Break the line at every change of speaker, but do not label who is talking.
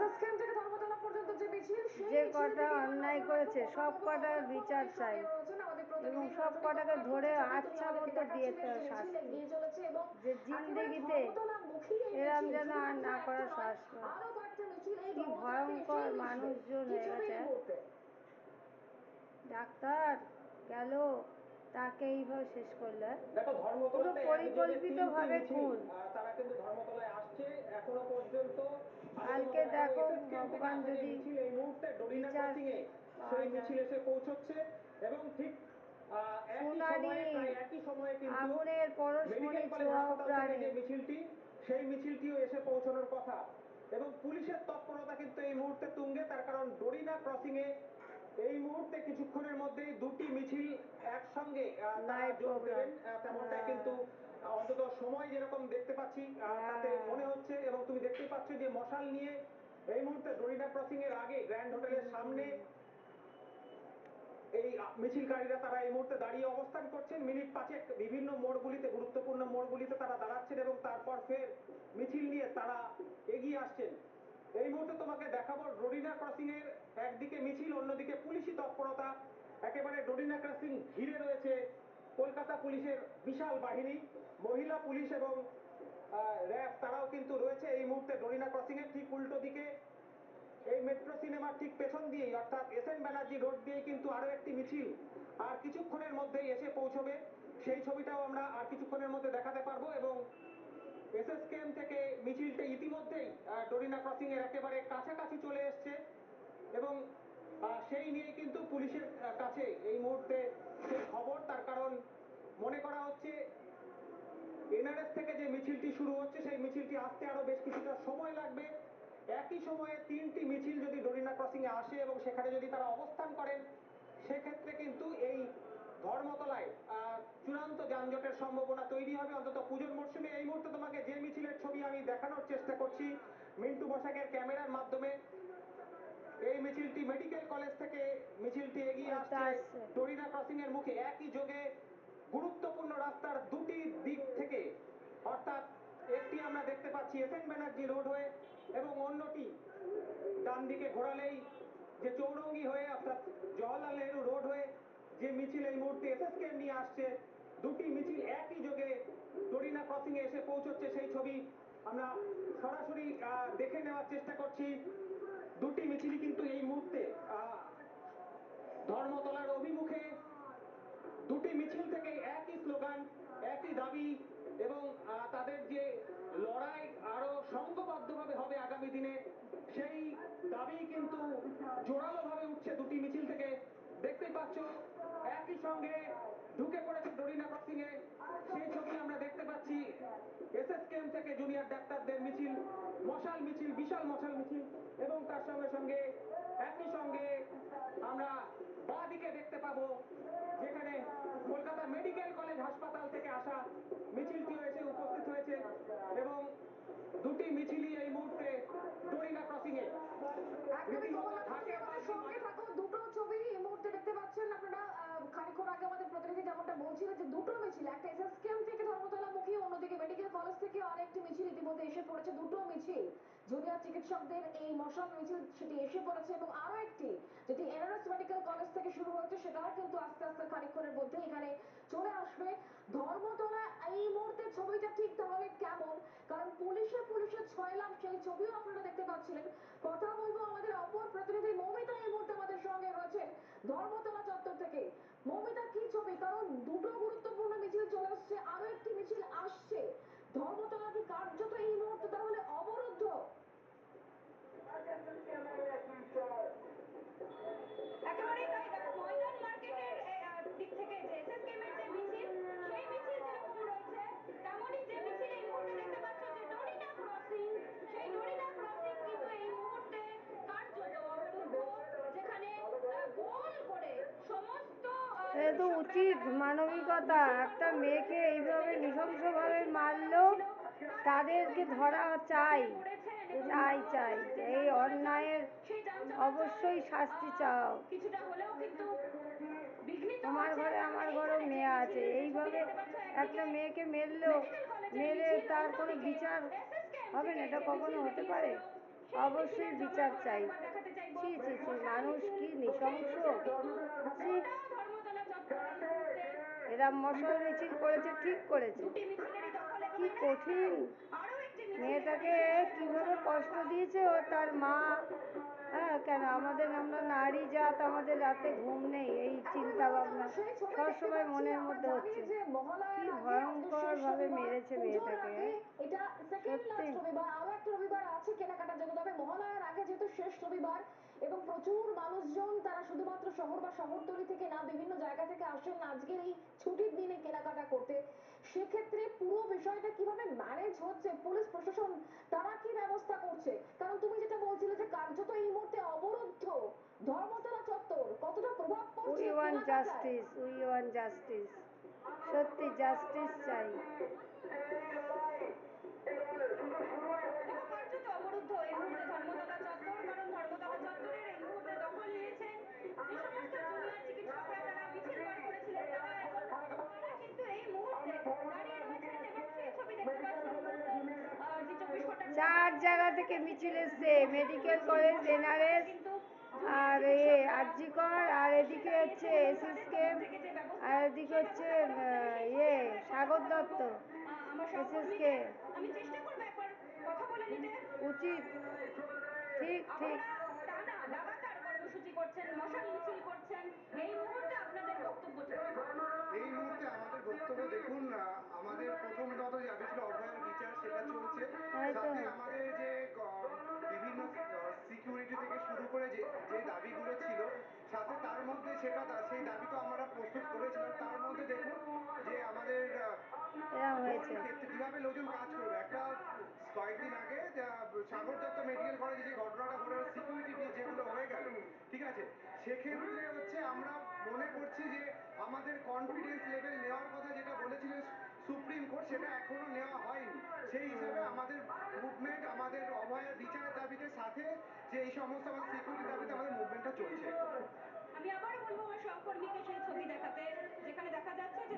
SSKM থেকে ধর্মতলা পর্যন্ত যে মিছিল, সেই
যে
মিছিল
কটা
থেকে আমরা
অন্যায়
খবর রাখবো
করেছে সব
অমলাপুর
কটার
কমলাপুর
বিচার
আমাদের
চাই
সঙ্গে রয়েছেন আমাদের
এবং
প্রতিনিধি
সব
রজনী
কটাকে
কর্মকার,
ধরে
যে ছবি তুমি
আচ্ছা
আমাদেরকে
মতো
দেখাচ্ছিলে
দিতে
যে মিছিল
শাস্তি,
এগিয়ে চলেছে এবং
যে
একেবারে
জিন্দেগিতে
ধর্মতলা মুখী এই
এরম
মিছিল,
যেন আর
শুধুমাত্র
না
একটা
করার
নয়,
সাহস পায়।
আরো কয়েকটা মিছিল এই
কি
ধর্মতলা থেকে
ভয়ঙ্কর
সেই মিছিলে
মানুষজন
কি
হয়ে
ছবি
গেছে।
এই মুহূর্তে?
ডাক্তার গেল, তাকে এইভাবে শেষ করলে
দেখো
পুরো
ধর্মতলাতে একযোগে তিনটি
পরিকল্পিতভাবে
মিছিল
খুন।
তারা কিন্তু ধর্মতলায় আসছে এখনো পর্যন্ত। আমি
কালকে
তোমাকে দেখাবো
দেখো
এসএসকেএম থেকে
ভগবান
আসা যে
যদি
মিছিল এই মুহূর্তে ডরিনা
বিচার
ক্রসিং এ
পাওয়া
সেই
যায়।
মিছিল এসে পৌঁছচ্ছে এবং ঠিক একই
সোনালি
সময়ে প্রায় একই সময়ে কিন্তু
আগুনের
মেডিকেল
পরশমণি
কলেজ
ছোঁয়াও
হাসপাতাল থেকে
প্রাণে।
যে মিছিলটি, সেই মিছিলটিও এসে পৌঁছানোর কথা এবং পুলিশের তৎপরতা কিন্তু এই মুহূর্তে তুঙ্গে। তার কারণ ডরিনা ক্রসিং এ এই মুহূর্তে কিছুক্ষণের মধ্যেই দুটি মিছিল একসঙ্গে তারা
লাইভ
যোগ
প্রোগ্রাম।
দেবেন, তেমনটাই কিন্তু অন্তত সময় যেরকম দেখতে পাচ্ছি তাতে মনে হচ্ছে। এবং তুমি দেখতেই পাচ্ছ যে মশাল নিয়ে এই মুহূর্তে ডরিনা ক্রসিং এর আগে গ্র্যান্ড হোটেলের সামনে এই মিছিলকারীরা তারা এই মুহূর্তে দাঁড়িয়ে অবস্থান করছেন। মিনিট পাঁচেক বিভিন্ন মোড়গুলিতে, গুরুত্বপূর্ণ মোড়গুলিতে তারা দাঁড়াচ্ছেন এবং তারপর ফের মিছিল নিয়ে তারা এগিয়ে আসছেন। এই মুহূর্তে তোমাকে দেখাবো ডরিনা ক্রসিং এর একদিকে মিছিল, অন্যদিকে পুলিশি তৎপরতা। একেবারে ডরিনা ক্রসিং ঘিরে রয়েছে কলকাতা পুলিশের বিশাল বাহিনী, মহিলা পুলিশ এবং র্যাব, তারাও কিন্তু রয়েছে এই মুহূর্তে ডরিনা ক্রসিং এর ঠিক উল্টো দিকে। এই মেট্রো সিনেমার ঠিক পেছন দিয়েই অর্থাৎ এসএন ব্যানার্জি রোড দিয়েই কিন্তু আরো একটি মিছিল আর কিছুক্ষণের মধ্যেই এসে পৌঁছবে। সেই ছবিটাও আমরা আর কিছুক্ষণের মধ্যে দেখাতে পারবো। এবং এসএসকেএম থেকে মিছিলটা ইতিমধ্যেই ডরিনা ক্রসিং এর একেবারে কাছাকাছি চলে এসছে এবং সেই নিয়েই কিন্তু পুলিশের কাছে এই মুহূর্তে সেই খবর। তার কারণ মনে করা হচ্ছে এনআরএস থেকে যে মিছিলটি শুরু হচ্ছে সেই মিছিলটি আসতে আরো বেশ কিছুটা সময় লাগবে। একই সময়ে তিনটি মিছিল যদি ডরিনা ক্রসিং এ আসে এবং সেখানে যদি তারা অবস্থান করেন, সেক্ষেত্রে কিন্তু এই ধর্মতলায় চূড়ান্ত যানজটের সম্ভাবনা তৈরি হবে অন্তত পুজোর মরশুমে। এই মুহূর্তে তোমাকে যে মিছিলের ছবি আমি দেখানোর চেষ্টা করছি মিন্টু বসাকের ক্যামেরার মাধ্যমে, এই মিছিলটি মেডিকেল কলেজ থেকে মিছিলটি এগিয়ে আসছে ডরিনা ক্রসিং এর মুখে। একই যোগে গুরুত্বপূর্ণ রাস্তার দুটি দিক থেকে, অর্থাৎ একটি আমরা দেখতে পাচ্ছি এসএন ব্যানার্জি রোড হয়ে এবং অন্যটি ডান দিকে ঘোরালেই যে চৌরঙ্গি হয়ে অর্থাৎ জওহরলাল নেহরু রোড হয়ে যে মিছিল এই মুহূর্তে এসএসকেএম নিয়ে আসছে। দুটি মিছিল একই যোগে ডরিনা ক্রসিং এ এসে পৌঁছচ্ছে, সেই ছবি আমরা সরাসরি দেখে নেওয়ার চেষ্টা করছি। দুটি মিছিলই কিন্তু এই মুহূর্তে ধর্মতলার অভিমুখে, দুটি মিছিল থেকে একই স্লোগান, একই দাবি এবং তাদের যে লড়াই আরো সংঘবদ্ধভাবে হবে আগামী দিনে, সেই দাবি কিন্তু জোরালোভাবে উঠছে দুটি মিছিল থেকে। দেখতেই পাচ্ছ একই সঙ্গে ঢুকে পড়েছে ডরিনা ক্রসিং এ, সেই ছবি আমরা দেখতে পাচ্ছি। এসএসকেএম থেকে জুনিয়র ডাক্তারদের মিছিল, মশাল মিছিল, বিশাল মশাল মিছিল এবং তার সঙ্গে সঙ্গে একই সঙ্গে আমরা বাঁ দিকে দেখতে পাবো যেখানে কলকাতা মেডিকেল কলেজ হাসপাতাল থেকে আসা মিছিলটিও এসে উপস্থিত হয়েছে এবং দুটি মিছিলই এই মুহূর্তে ডরিনা ক্রসিং এ
একদমই কমলনাথ, তুমি আমাদের সঙ্গে থাকো। দুটো ছবি এই মুহূর্তে দেখতে পাচ্ছেন আপনারা। খানিকক্ষণ আগে আমাদের প্রতিনিধি যেমনটা বলছিলেন যে দুটো মিছিল, একটা এসএসকেএম থেকে ধর্মতলামুখী, অন্যদিকে মেডিকেল কলেজ থেকে আরেকটি মিছিল ইতিমধ্যে এসে পড়েছে। দুটো মিছিল জুনিয়র চিকিৎসকদের এই মশাল মিছিল সেটি এসে পড়েছে এবং আরো একটি যেটি এনআরএস মেডিকেল কলেজ থেকে শুরু হয়েছে সেটাও কিন্তু আস্তে আস্তে খানিকক্ষণের মধ্যে এখানে চলে আসবে। ধর্মতলা এই মুহূর্তে ছবিটা ঠিক তাহলে কেমন, কারণ পুলিশে ছয়লাভ সেই ছবিও আপনারা দেখতে পাচ্ছিলেন। কথা বলবো আমাদের অপর প্রতিনিধি মৌমিতা এই মুহূর্তে আমাদের সঙ্গে রয়েছেন ধর্মতলা চত্বর থেকে। মৌমিতা, কি ছবি, কারণ দুটো গুরুত্বপূর্ণ মিছিল চলে আসছে, আরো একটি মিছিল আসছে, ধর্মতলা কি কার্যত এই মুহূর্তে তাহলে অবরুদ্ধ?
একেবারেই তাই। দেখো, ময়দান মার্কেটের দিক থেকে যে এসএসকেএম এর যে মিছিল, সেই মিছিল যেরকম রয়েছে তেমনই যে মিছিল এই মুহূর্তে দেখতে পাচ্ছ যে ডরিনা ক্রসিং, সেই ডরিনা ক্রসিং কিন্তু এই মুহূর্তে কার্যত অবরুদ্ধ, যেখানে গোল করে সমস্ত
এ তো
চিকিৎসকরা
উচিত
তারা
মানবিকতা,
মিছিল বার
একটা
করছিলেন
মেয়েকে এইভাবে
মেডিকেল কলেজ থেকে
নৃশংসভাবে
মিছিল বার করা
মারলো,
হয়েছিল। তারাই কিন্তু
তাদেরকে
এখানে
ধরা চাই,
দাঁড়িয়ে পড়েছেন এবং
চাই চাই।
অর্থাৎ যে
এই
যান চলাচল,
অন্যায়ের
সেই যান চলাচল
অবশ্যই শাস্তি চাও।
কিছুটা হলেও কিন্তু বিঘ্নিত
তোমার
হয়েছে।
ঘরে
কারণ
আমার ঘরেও
এইখানে যে
মেয়ে আছে,
মিছিলের যে ছবি
এইভাবে
দেখতে পাচ্ছ,
একটা
একদিকে
মেয়েকে মেরলো,
মেডিকেল কলেজের
মেরে
মিছিল,
তার কোনো
অন্যদিকে
বিচার
এসএসকেএম
হবে
থেকে
না? এটা
যে
কখনো
মিছিল
হতে পারে?
বেরিয়েছিল সেই
অবশ্যই
মিছিলের
বিচার
জমায়েত
চাই।
একবার দেখাতে চাইবো
ছি ছি ছি,
মশাল
মানুষ
মিছিল,
কি
সেই
নৃশংস!
মিছিল কিন্তু
ছি!
গোটা ধর্মতলা চত্বর এই মুহূর্তে
এরা মশাল মিছিল করেছে, ঠিক করেছে।
দুটি মিছিলেরই দখল এবং
কি
এর
কঠিন!
আরো একটি মিছিল
মেয়েটাকে
এখানে এসে
কিভাবে
পৌঁছানোর
কষ্ট
কথা।
দিয়েছে ও তার মা। হ্যাঁ, কেন আমরা নারী জাত, আমাদের রাতে ঘুম নেই, এই
একদমই
চিন্তা
মমতা,
ভাবনা
আমরা সেই ছবি দেখতে
সবসময়
পাচ্ছি।
মনের
আমরা
মধ্যে
জানি
হচ্ছে।
যে
কি
মহালয়ার আগে আজকে
ভয়ঙ্কর
শেষ
ভাবে
রবিবার,
মেরেছে
পুজোর
মেয়েটাকে।
আগে এটা সেকেন্ড
সত্যি
লাস্ট রবিবার, আরো একটা রবিবার আছে কেনাকাটার জন্য। তবে মহালয়ার আগে যেহেতু শেষ রবিবার এবং প্রচুর মানুষজন তারা শুধুমাত্র শহর বা শহরতলি থেকে না, বিভিন্ন জায়গা থেকে আসেন আজকের এই ছুটির দিনে কেনাকাটা করতে। সেক্ষেত্রে পুরো বিষয়টা কিভাবে ম্যানেজ হচ্ছে, পুলিশ প্রশাসন তারা কি ব্যবস্থা করছে? কারণ তুমি যেটা বলছিলে যে কার্যত এই মুহূর্তে অবরুদ্ধ ধর্মতলা চত্বর, কতটা প্রভাব পড়ছে
উই ওয়ান্ট
কেনাকাটায়?
Justice, we want justice. সত্যি জাস্টিস চাই।
দেখো কার্যত অবরুদ্ধ এই মুহূর্তে ধর্মতলা চত্বর, কারণ ধর্মতলা চত্বরের এই মুহূর্তে দখল নিয়েছেন যে সমস্ত জুনিয়র চিকিৎসকরা, তারা মিছিল বার করেছিলেন, তারা কিন্তু এই মুহূর্তে দাঁড়িয়ে রয়েছেন এবং সেই ছবি দেখতে পাচ্ছেন এই মুহূর্তে জি 24 ঘন্টা
চার জায়গা থেকে মিছিল এসছে, মেডিকেল কলেজ, এনআরএস,
কিন্তু
আর আরজি কর, আর এদিকে হচ্ছে এসএসকেএম, আর এদিকে হচ্ছে সাগর দত্ত,
আমার
এসএসকে।
সহকর্মীকে আমি চেষ্টা করবো একবার কথা বলে নিতে।
উচিত, ঠিক ঠিক।
আপনারা টানা লাগাতার কর্মসূচি করছেন, মশাল মিছিল করছেন, এই মুহূর্তে আপনাদের বক্তব্যটা।
এই মুহূর্তে আমাদের বক্তব্য দেখুন, আমাদের প্রথমত যে দাবি ছিল অভয়ার বিচার, সেটা চলছে।
তাই তো।
সাথে আমাদের যে বিভিন্ন সিকিউরিটি থেকে শুরু করে যে যে দাবিগুলো ছিল, সাথে তার মধ্যে সেই দাবি তো আমরা প্রস্তুত করেছিলাম। তার মধ্যে দেখুন যে আমাদের
এরকম
কোন
হয়েছে।
ক্ষেত্রে কিভাবে লোকজন কাজ করবে। একটা কয়েকদিন আগে সাগর দত্ত মেডিকেল কলেজে যে ঘটনাটা ঘটে, সিকিউরিটি ব্রিজ যেগুলো হয়ে গেল, ঠিক আছে, সেক্ষেত্রে হচ্ছে আমরা মনে করছি যে আমাদের কনফিডেন্স লেভেল নেওয়ার কথা যেটা বলেছিলেন সুপ্রিম কোর্ট, সেটা এখনো নেওয়া হয়নি। সেই হিসাবে আমাদের মুভমেন্ট, আমাদের অভয়ার বিচারের দাবিতে, সাথে যে এই সমস্ত আমাদের সিকিউরিটি দাবিতে আমাদের মুভমেন্টটা চলছে।
আমি আবারও বলবো আমার সহকর্মীকে সেই ছবি দেখাতে, যেখানে দেখা যাচ্ছে যে